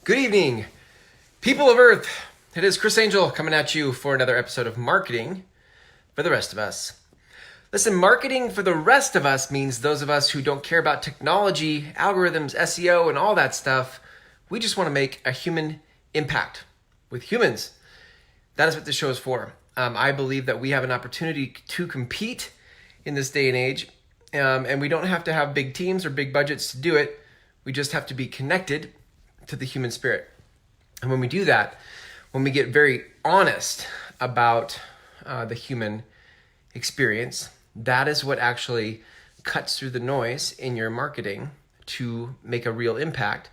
Good evening, people of Earth. It is Chris Angel coming at you for another episode of Marketing for the Rest of Us. Listen, marketing for the rest of us means those of us who don't care about technology, algorithms, SEO, and all that stuff. We just want to make a human impact with humans. That is what this show is for. I believe that we have an opportunity to compete in this day and age, and we don't have to have big teams or big budgets to do it. We just have to be connected to the human spirit. And when we do that, when we get very honest about the human experience, that is what actually cuts through the noise in your marketing to make a real impact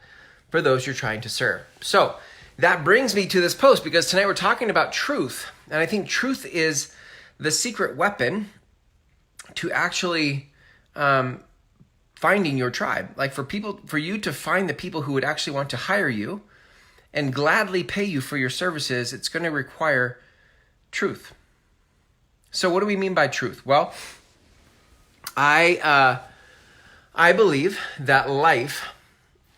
for those you're trying to serve. So that brings me to this post, because tonight we're talking about truth. And I think truth is the secret weapon to actually finding your tribe. Like for you to find the people who would actually want to hire you and gladly pay you for your services, it's going to require truth. So what do we mean by truth? Well, I believe that life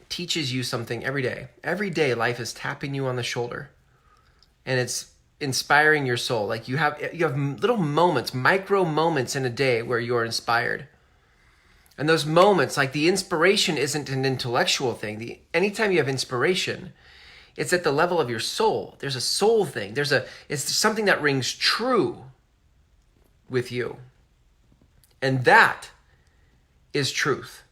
teaches you something every day. Every day life is tapping you on the shoulder and it's inspiring your soul. Like you have little moments, micro moments in a day where you're inspired. And those moments, like the inspiration isn't an intellectual thing. Anytime you have inspiration, it's at the level of your soul. There's a soul thing. It's something that rings true with you. And that is truth.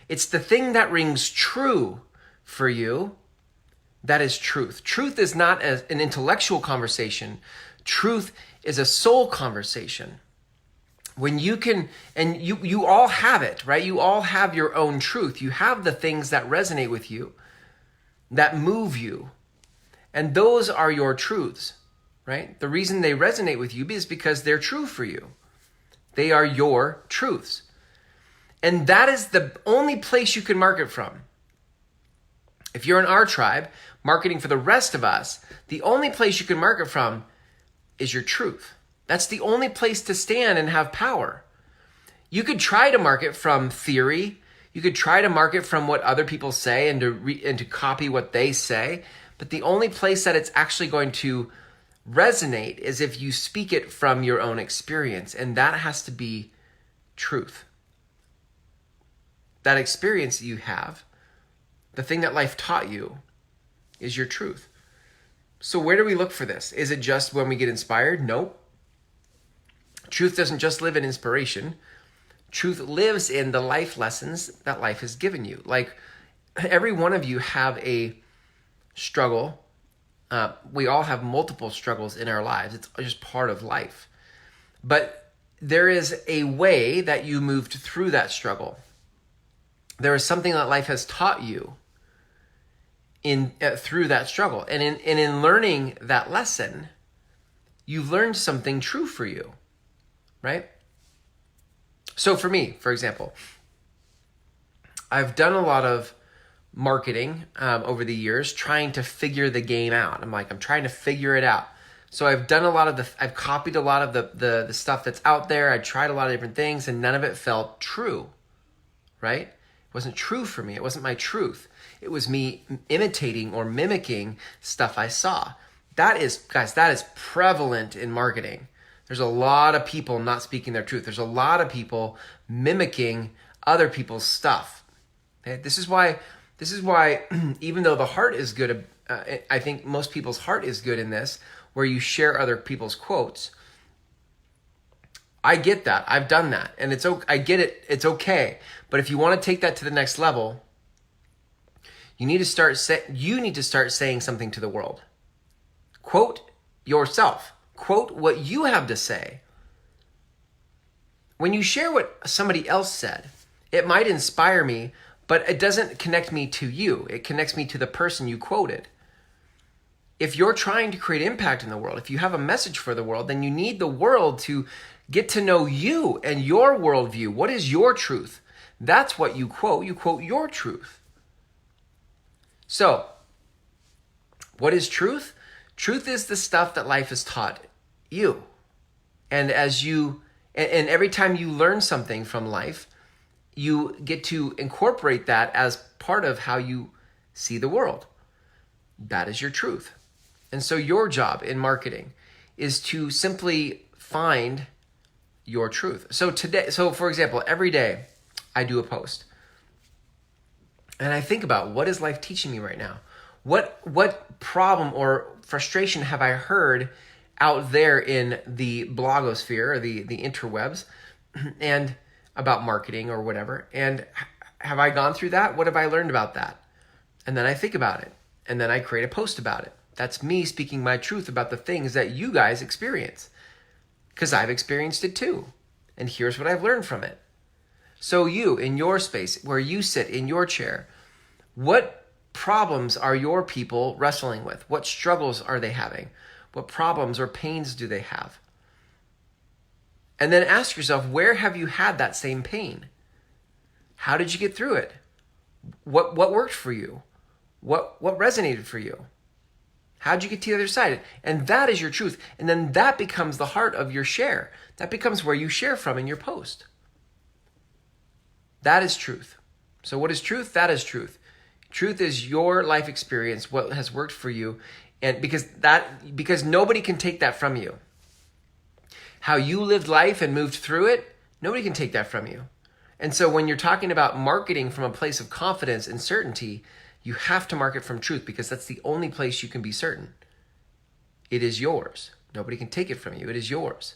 It's the thing that rings true for you that is truth. Truth is not an intellectual conversation. Truth is a soul conversation. When you can, and you all have it, right? You all have your own truth. You have the things that resonate with you, that move you. And those are your truths, right? The reason they resonate with you is because they're true for you. They are your truths. And that is the only place you can market from. If you're in our tribe, marketing for the rest of us, the only place you can market from is your truth. That's the only place to stand and have power. You could try to market from theory. You could try to market from what other people say and to copy what they say. But the only place that it's actually going to resonate is if you speak it from your own experience. And that has to be truth. That experience that you have, the thing that life taught you, is your truth. So where do we look for this? Is it just when we get inspired? Nope. Truth doesn't just live in inspiration. Truth lives in the life lessons that life has given you. Like every one of you have a struggle. We all have multiple struggles in our lives. It's just part of life. But there is a way that you moved through that struggle. There is something that life has taught you through that struggle. And in learning that lesson, you've learned something true for you. Right? So for me, for example, I've done a lot of marketing over the years trying to figure the game out. I'm trying to figure it out. So I've done I've copied a lot of the stuff that's out there. I tried a lot of different things and none of it felt true. Right? It wasn't true for me. It wasn't my truth. It was me imitating or mimicking stuff I saw. That is prevalent in marketing. There's a lot of people not speaking their truth. There's a lot of people mimicking other people's stuff. Okay? This is why even though the heart is good, I think most people's heart is good in this, where you share other people's quotes. I get that. I've done that. And I get it. It's okay. But if you want to take that to the next level, you need to start saying something to the world. Quote yourself. Quote what you have to say. When you share what somebody else said, it might inspire me, but it doesn't connect me to you. It connects me to the person you quoted. If you're trying to create impact in the world, if you have a message for the world, then you need the world to get to know you and your worldview. What is your truth? That's what you quote. You quote your truth. So, what is truth? Truth is the stuff that life has taught you. And every time you learn something from life, you get to incorporate that as part of how you see the world. That is your truth. And so your job in marketing is to simply find your truth. So for example, every day I do a post and I think about, what is life teaching me right now? What problem or frustration have I heard out there in the blogosphere or the interwebs and about marketing or whatever? And have I gone through that? What have I learned about that? And then I think about it. And then I create a post about it. That's me speaking my truth about the things that you guys experience. Because I've experienced it too. And here's what I've learned from it. So you, in your space, where you sit in your chair, what problems are your people wrestling with? What struggles are they having? What problems or pains do they have? And then ask yourself, where have you had that same pain? How did you get through it? What worked for you? What resonated for you? How'd you get to the other side? And that is your truth. And then that becomes the heart of your share. That becomes where you share from in your post. That is truth. So what is truth? That is truth. Truth is your life experience, what has worked for you. And because nobody can take that from you. How you lived life and moved through it, nobody can take that from you. And so when you're talking about marketing from a place of confidence and certainty, you have to market from truth, because that's the only place you can be certain. It is yours. Nobody can take it from you. It is yours.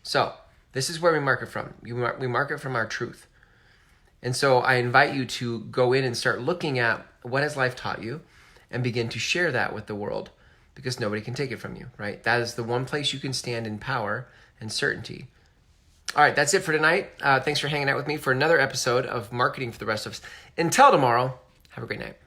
So this is where we market from. We market from our truth. And so I invite you to go in and start looking at what has life taught you and begin to share that with the world, because nobody can take it from you, right? That is the one place you can stand in power and certainty. All right, that's it for tonight. Thanks for hanging out with me for another episode of Marketing for the Rest of Us. Until tomorrow, have a great night.